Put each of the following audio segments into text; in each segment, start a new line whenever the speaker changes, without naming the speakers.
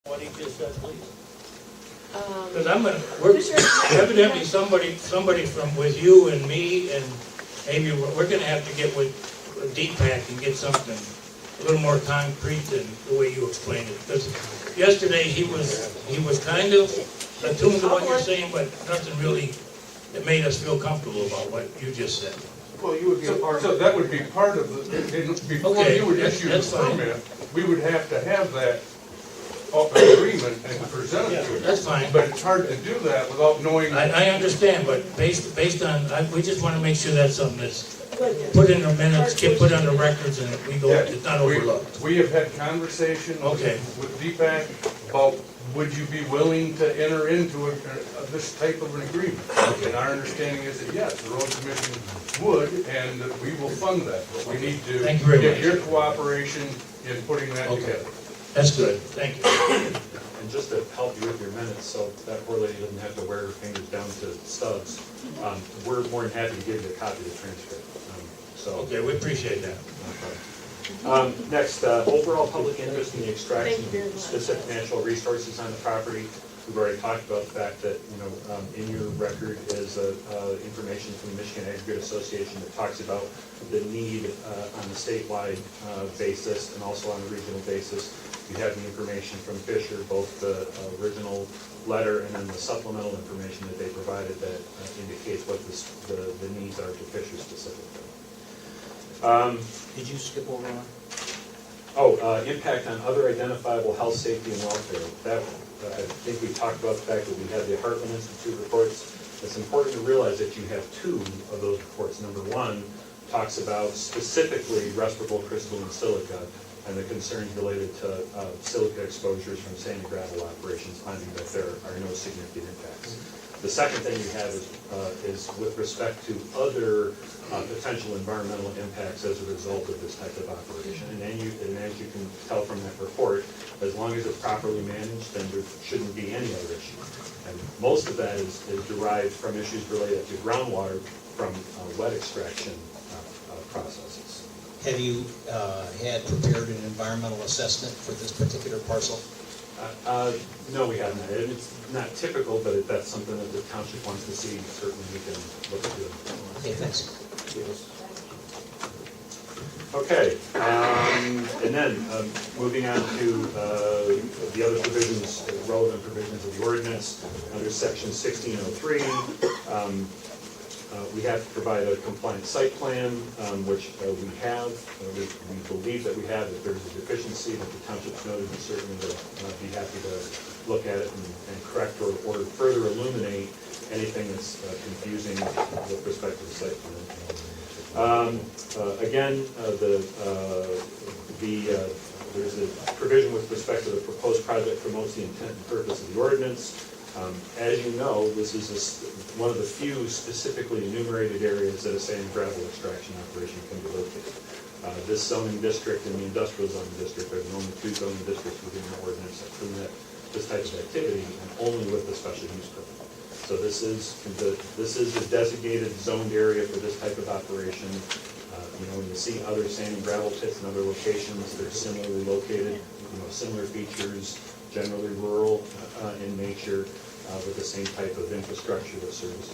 What he just said, please. Because evidently somebody from, with you and me, and maybe we're gonna have to get with DPAC and get something a little more concrete than the way you explained it. Because yesterday he was kind of attuned to what you're saying, but nothing really that made us feel comfortable about what you just said.
Well, you would be a part
So
of it.
that would be part of the, before
Okay,
you would issue the
that's fine.
permit, we would have to have that agreement and present it to you.
That's fine.
But it's hard to do that without knowing.
I understand, but based on, we just want to make sure that's something that's put in the minutes, get put on the records, and we go, it's not overlooked.
We have had conversations
Okay.
with DPAC about, would you be willing to enter into this type of an agreement? And our understanding is that yes, the road commission would, and that we will fund that. But we need to
Thank you very
get
much.
your cooperation in putting that
Okay.
together.
That's good, thank you.
And just to help you with your minutes, so that poor lady doesn't have to wear her fingers down to stubs, we're more than happy to give you a copy of the transcript.
Okay, we appreciate that.
Next, overall public interest in the extraction of specific natural resources on the property. We've already talked about the fact that, in your record is information from the Michigan Aggregate Association that talks about the need on a statewide basis and also on a regional basis. You have the information from Fisher, both the original letter and then the supplemental information that they provided that indicates what the needs are to Fisher specifically.
Did you skip over one?
Impact on other identifiable health, safety, and welfare. That, I think we talked about the fact that we have the Heartland Institute reports. It's important to realize that you have two of those reports. Number one talks about specifically respirable crystalline silica and the concerns related to silica exposures from sand and gravel operations, finding that there are no significant impacts. The second thing you have is with respect to other potential environmental impacts as a result of this type of operation. And as you can tell from that report, as long as it's properly managed, then there shouldn't be any other issue. And most of that is derived from issues related to groundwater from wet extraction processes.
Have you had prepared an environmental assessment for this particular parcel?
No, we haven't. It's not typical, but if that's something that the township wants to see, certainly we can look into it.
Okay, thanks.
Okay, and then moving on to the other provisions, relevant provisions of the ordinance, under section 1603, we have to provide a compliant site plan, which we have. We believe that we have. If there's a deficiency that the township's noted, we certainly would be happy to look at it and correct or further illuminate anything that's confusing with respect to the site plan. Again, there's a provision with respect to the proposed project promotes the intent and purpose of the ordinance. As you know, this is one of the few specifically enumerated areas that a sand and gravel extraction operation can be located. This zoning district and the industrial zoning district are the only two zoning districts within the ordinance that permit this type of activity, and only with the special use permit. So this is the designated zoned area for this type of operation. When you see other sand and gravel pits in other locations, they're similarly located, similar features, generally rural in nature, with the same type of infrastructure that serves.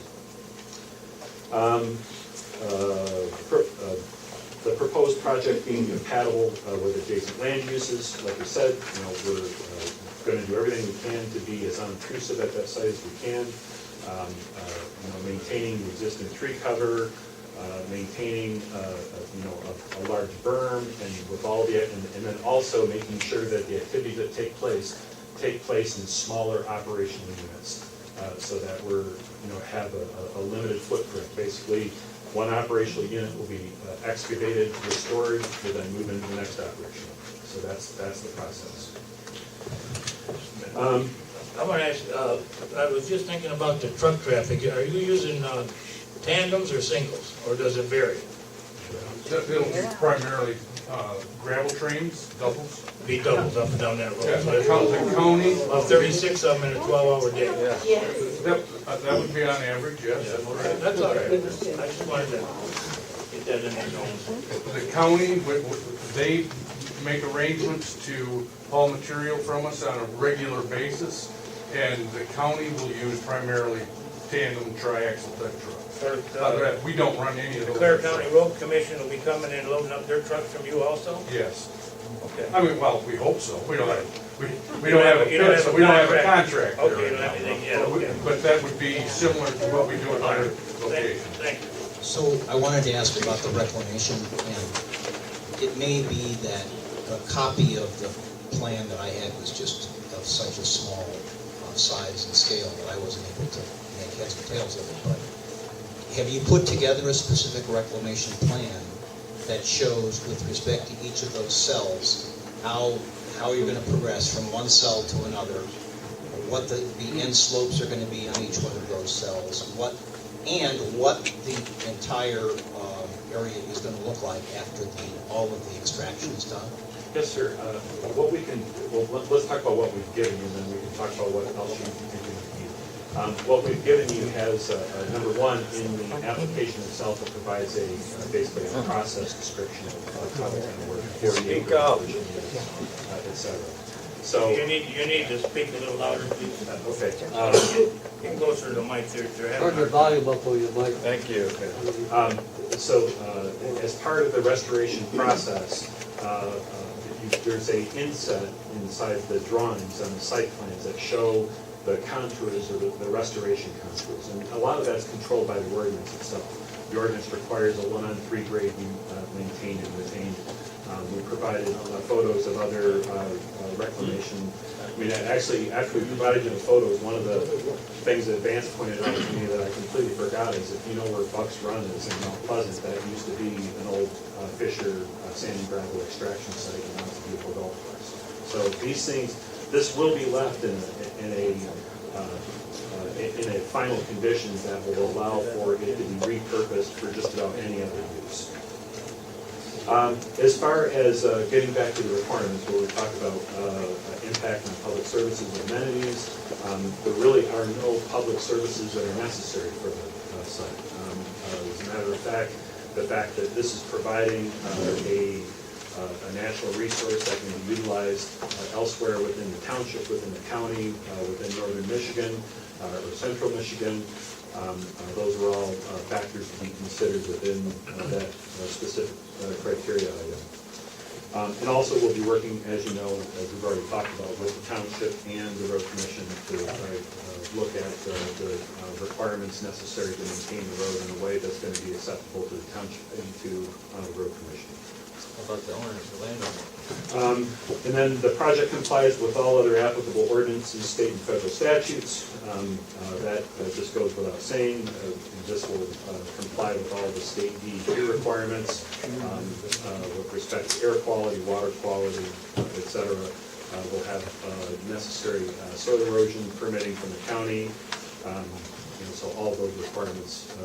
The proposed project being compatible with adjacent land uses, like I said, we're going to do everything we can to be as unobtrusive at that site as we can. Maintaining the existing tree cover, maintaining a large berm, and with all the and then also making sure that the activities that take place in smaller operational units, so that we're have a limited footprint. Basically, one operational unit will be excavated, restored, will then move into the next operation. So that's the process.
I want to ask, I was just thinking about the truck traffic. Are you using tandems or singles, or does it vary?
It'll be primarily gravel trains, doubles.
Be doubles up and down that road.
Yeah,
So
the county.
about 36 of them in a 12-hour day.
That would be on average, yes.
That's all right. I just wanted to get that in there.
The county, they make arrangements to haul material from us on a regular basis, and the county will use primarily tandem triaxle type trucks. Other than that, we don't run any of
The
those.
Clare County Road Commission will be coming in loading up their trucks from you also?
Yes.
Okay.
I mean, well, we hope so. We don't have, we don't have a
You don't have
bid, so
a
we don't have a
contract.
contract.
Okay,
there
you don't have
right now.
anything yet,
But we-
okay.
But that would be similar to what we do in other
Thank
locations.
thank you.
So I wanted to ask about the reclamation, and it may be that a copy of the plan that I had was just of such a small size and scale that I wasn't able to make heads or tails of it, but have you put together a specific reclamation plan that shows, with respect to each of those cells, how you're going to progress from one cell to another, what the end slopes are going to be on each one of those cells, what the entire area is going to look like after all of the extraction is done?
Yes, sir. What we can, well, let's talk about what we've given you, and then we can talk about what else you think you need. What we've given you has, number one, in the application itself, it provides basically a process description of how it's going to work.
Speak up.
Et cetera. So,
You need to speak a little louder, please.
okay.
You can go through the mic there.
Turn the volume up on your mic. Thank you.
So, as part of the restoration process, there's a inset inside the drawings on the site plans that show the contours or the restoration contours. And a lot of that's controlled by the ordinance itself. The ordinance requires a 1-on-3 grade be maintained and retained. We provided photos of other reclamation. I mean, actually, after we provided you the photos, one of the things that Vance pointed out to me that I completely forgot is if you know where Buck's Run is in Mount Pleasant, that used to be an old Fisher sand and gravel extraction site, and now it's a beautiful golf course. So these things, this will be left in a final condition that will allow for it to be repurposed for just about any other use. As far as getting back to the requirements, where we talk about impact on public services and amenities, there really are no public services that are necessary for the site. As a matter of fact, the fact that this is providing a natural resource that can be utilized elsewhere within the township, within the county, within northern Michigan, or central Michigan. Those are all factors to be considered within that specific criteria item. And also we'll be working, as you know, as we've already talked about, with the township and the road commission to look at the requirements necessary to maintain the road in a way that's going to be acceptable to the township and to the road commission.
How about the owners, the landowners?
And then the project complies with all other applicable ordinances, state and federal statutes. That just goes without saying. This will comply with all the state DEP requirements with respect to air quality, water quality, et cetera. We'll have necessary soil erosion permitting from the county. So all those requirements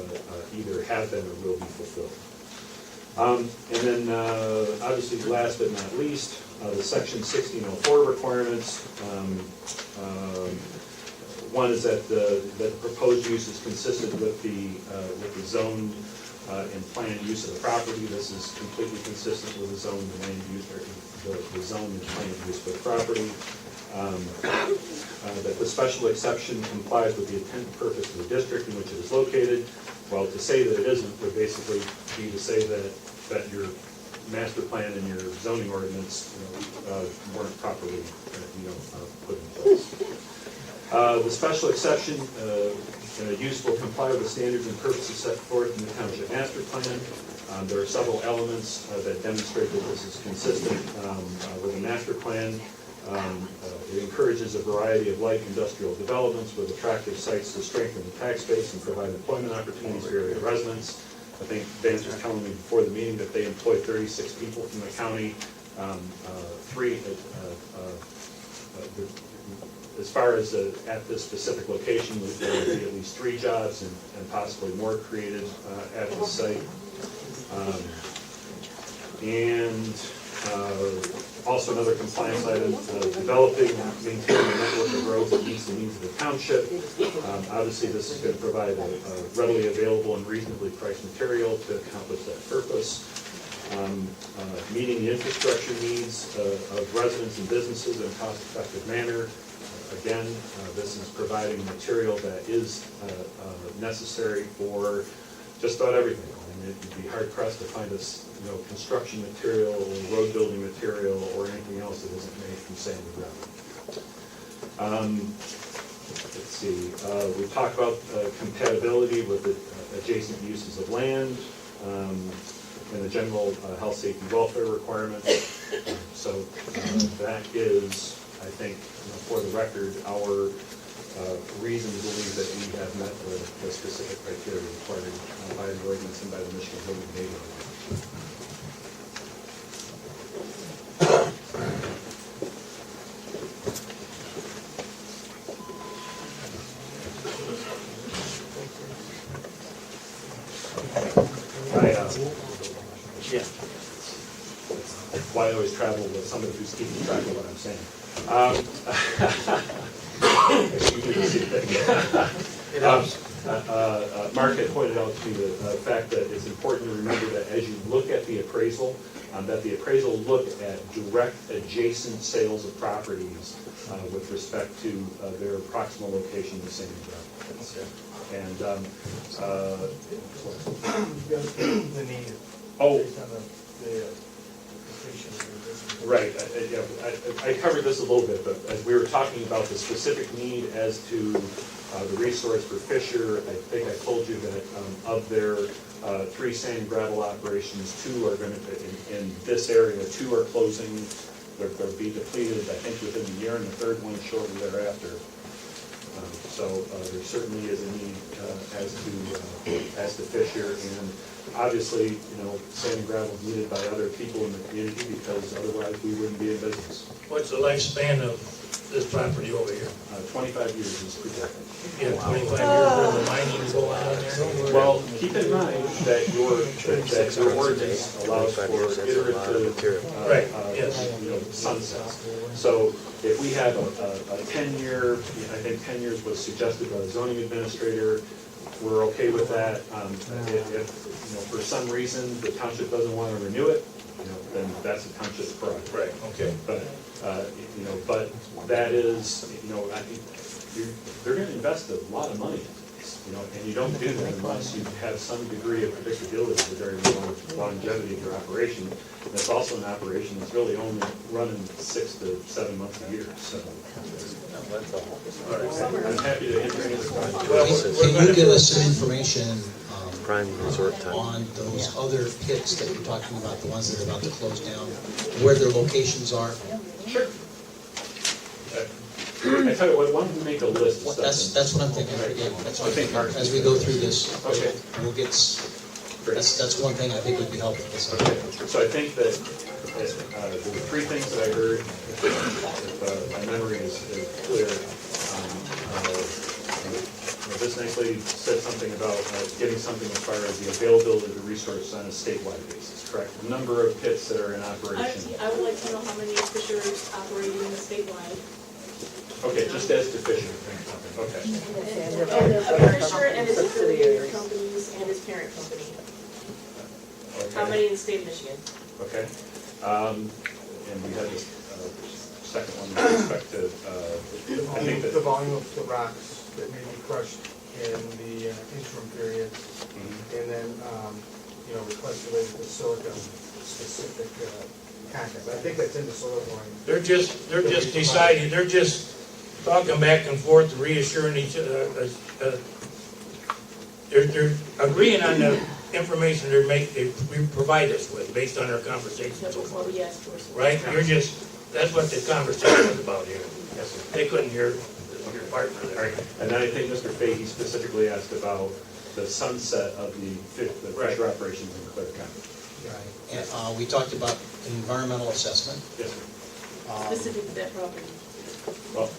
either have been or will be fulfilled. And then, obviously, last but not least, the Section 1604 requirements. One is that the proposed use is consistent with the zone and planned use of the property. This is completely consistent with the zone and land use, or the zone and planned use for the property. That the special exception complies with the intent and purpose of the district in which it is located. Well, to say that it isn't would basically be to say that your master plan and your zoning ordinance weren't properly put in place. The special exception use will comply with standards and purposes set forth in the township master plan. There are several elements that demonstrate that this is consistent with the master plan. It encourages a variety of light industrial developments with attractive sites to strengthen the tax base and provide employment opportunities for area residents. I think Vance was telling me before the meeting that they employ 36 people from the county. As far as at this specific location, there will be at least 3 jobs and possibly more created at the site. Also another compliance item, developing and maintaining a network of roads that meets the needs of the township. Obviously, this is going to provide a readily available and reasonably priced material to accomplish that purpose. meeting the infrastructure needs of residents and businesses in a cost-effective manner. Again, this is providing material that is necessary for just about everything. I mean, it'd be hard pressed to find us, construction material, road building material, or anything else that isn't made from sand and gravel. Let's see, we talked about compatibility with the adjacent uses of land, and the general health, safety, welfare requirements. So that is, I think, for the record, our reason to believe that we have met the specific criteria required by the ordinance and by the Michigan Building Neighborhood. Yeah. That's why I always travel with somebody who's keeping track of what I'm saying. Mark had pointed out to me the fact that it's important to remember that as you look at the appraisal, that the appraisal looked at direct adjacent sales of properties with respect to their proximal location to sand and gravel. And
the need.
oh,
Based on the completion of the business.
right. I covered this a little bit, but as we were talking about the specific need as to the resource for Fisher, I think I told you that of their 3 sand and gravel operations, 2 are going to, in this area, 2 are closing. They'll be depleted, I think, within a year, and the 3rd one shortly thereafter. So there certainly is a need as to Fisher, and obviously, sand and gravel is needed by other people in the community because otherwise we wouldn't be in business.
What's the lifespan of this property over here?
25 years is projected.
Yeah, 25 years worth of mining to go on there?
Well, keep in mind that your ordinance allows for iterative,
Right, yes.
sunsets. So if we have a 10-year, I think 10 years was suggested by the zoning administrator, we're okay with that. If for some reason the township doesn't want to renew it, then that's a township's prerogative.
Right, okay.
But, but that is, I think they're going to invest a lot of money in this, and you don't do that unless you have some degree of predictability, the very longevity of your operation. And it's also an operation that's really only running 6 to 7 months a year, so. I'm happy to answer any other questions.
Can you give us some information
Prime resort time.
on those other pits that you're talking about, the ones that are about to close down, where their locations are?
Sure. I tell you what, why don't we make a list of stuff?
That's what I'm thinking. Yeah, that's what I think.
Mark.
As we go through this,
Okay.
we'll get. That's one thing I think would be helpful.
Okay, so I think that there were 3 things that I heard, if my memory is clear. This nice lady said something about getting something as far as the availability of the resource on a statewide basis, correct? The number of pits that are in operation.
I would like to know how many Fishers operating statewide.
Okay, just as to Fisher. Okay.
And Fisher and his affiliated companies and his parent company. How many in the state of Michigan?
Okay. And we had this second one with respect to, I think that.
The volume of the rocks that may be crushed in the interim period, and then, request related to silica specific content. I think that's in the soil line.
They're just deciding, they're just talking back and forth, reassuring each other. They're agreeing on the information they provide us with, based on our conversations
That's
so
what
far.
we asked for.
Right? That's what the conversation was about here.
Yes, sir.
They couldn't hear your partner
All
there.
right. And then I think Mr. Fahey specifically asked about the sunset of the Fisher operations in Clear County.
Right. And we talked about environmental assessment.
Yes, sir.
Specific to that property.
Well,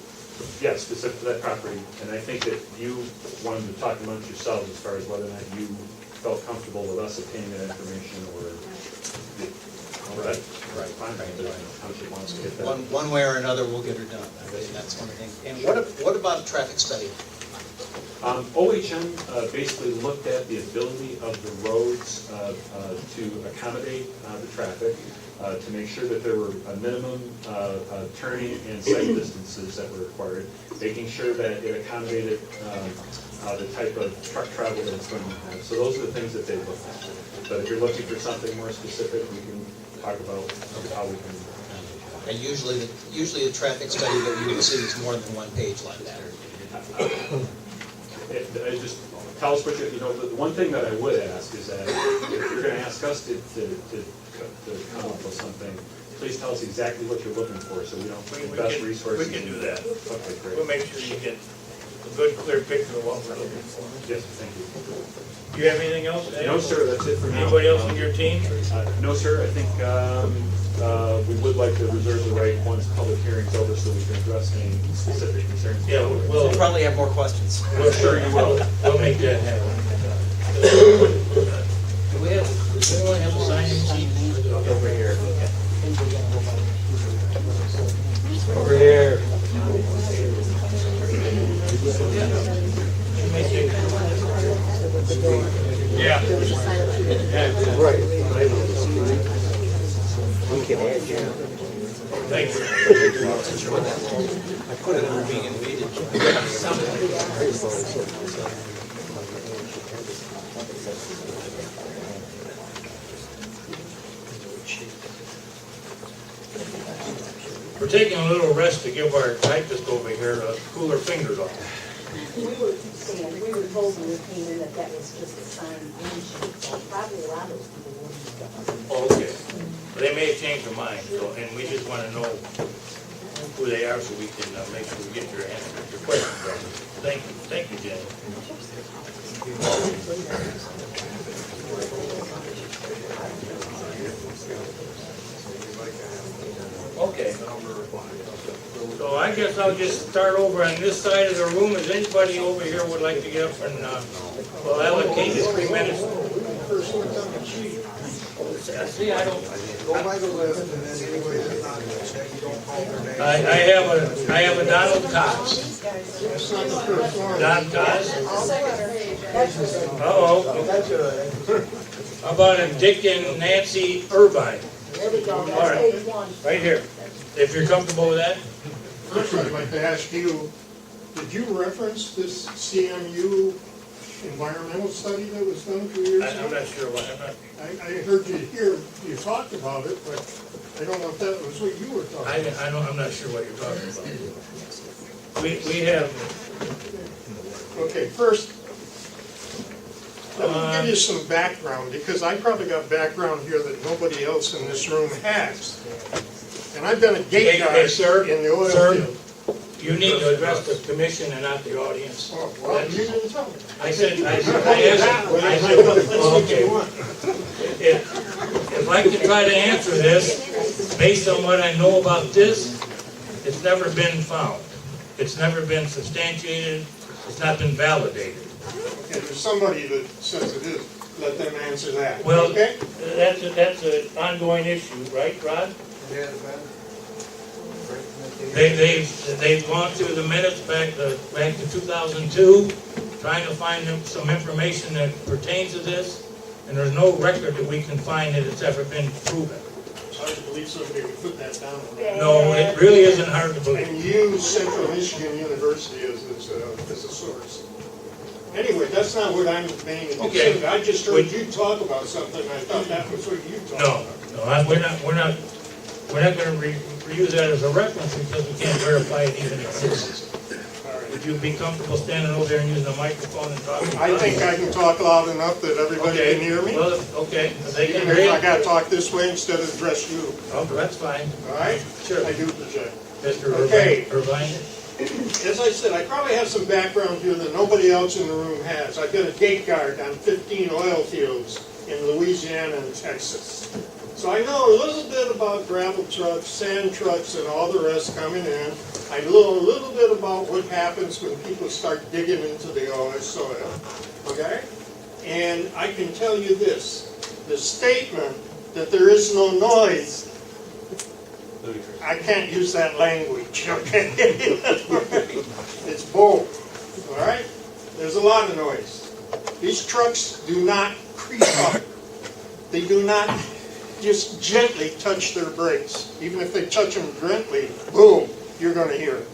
yeah, specific to that property, and I think that you wanted to talk amongst yourselves as far as whether or not you felt comfortable with us obtaining that information, or... Right. Fine, the township wants to get that.
One way or another, we'll get her done. That's one thing. And what about a traffic study?
OHM basically looked at the ability of the roads to accommodate the traffic, to make sure that there were a minimum turning and sight distances that were required, making sure that it accommodated the type of truck travel that it's going to have. So those are the things that they looked at. But if you're looking for something more specific, we can talk about how we can.
And usually the traffic study that you would see is more than one page like that.
It just tell us what you know. The one thing that I would ask is that if you're going to ask us to come up with something, please tell us exactly what you're looking for, so we don't
We
the best
can-
resources.
we can do that.
Okay, great.
We'll make sure you get a good, clear picture of what we're looking for.
Yes, thank you.
Do you have anything else? Ed?
No, sir. That's it for now.
Anybody else on your team?
No, sir. I think we would like to reserve the right once public hearing's over, so we can address any specific concerns.
Yeah, we'll
Probably have more questions.
we're sure you will. We'll make that happen. Do we have? Does anyone have a signing sheet? Over here. Over here. Yeah.
Right. We can add you.
Thank you.
I put it in the meeting, we
We're taking a little rest to give our typist over here a cooler fingers off.
We were told when we came in that that was just a signed in sheet, so probably a lot of those people wouldn't.
Oh, okay. They may have changed their mind, so, and we just want to know who they are so we can make sure we get your answer, your questions. Thank you, Jen. Okay. So I guess I'll just start over on this side of the room. Is anybody over here would like to get up and, we'll allocate the 3 minutes? See, I don't.
Go by the list and then anybody that's not, you don't call their name.
I have a Donald Cox.
That's not the first one.
Don Cox.
That's
Uh-oh. How about a Dick and Nancy Irvine?
There we go,
All
that's
right.
page one.
Right here. If you're comfortable with that?
First, I'd like to ask you, did you reference this CMU environmental study that was done 2 years
I'm
ago?
not sure what, I'm not,
I heard you talked about it, but I don't know if that was what you were talking about.
I'm not sure what you're talking about. We have,
Okay, first, let me give you some background, because I probably got background here that nobody else in this room has. And I've been a gate guard
Hey, sir,
in the oil
sir.
field.
you need to address the commission and not the audience.
Oh, well, you didn't tell me.
I said, okay. If I could try to answer this, based on what I know about this, it's never been found. It's never been substantiated, it's not been validated.
Okay, there's somebody that says it is. Let them answer that,
Well,
okay?
that's an ongoing issue, right, Rod?
Yeah, Ben.
They've gone through the minutes back to 2002, trying to find some information that pertains to this, and there's no record that we can find that it's ever been proven.
It's hard to believe somebody would put that down.
No, it really isn't hard to believe.
And use Central Michigan University as a source. Anyway, that's not what I'm mainly
Okay.
concerned. I just heard you talk about something, I thought that was what you talked
No,
about.
we're not going to reuse that as a reference because we can't verify it even exists. Would you be comfortable standing over there and using a microphone and talking?
I think I can talk loud enough that everybody
Okay.
can hear me.
Well, okay, if they can
Even
hear
if I
you.
gotta talk this way instead of address you,
Oh, that's fine.
all right?
Sure.
I do project.
Mr.
Okay.
Irvine?
As I said, I probably have some background here that nobody else in the room has. I've been a gate guard on 15 oil fields in Louisiana and Texas. So I know a little bit about gravel trucks, sand trucks, and all the rest coming in. I know a little bit about what happens when people start digging into the oil soil, okay? And I can tell you this, the statement that there is no noise, I can't use that language, okay? It's bold, all right? There's a lot of noise. These trucks do not creep up. They do not just gently touch their brakes. Even if they touch them gently, boom, you're gonna hear it.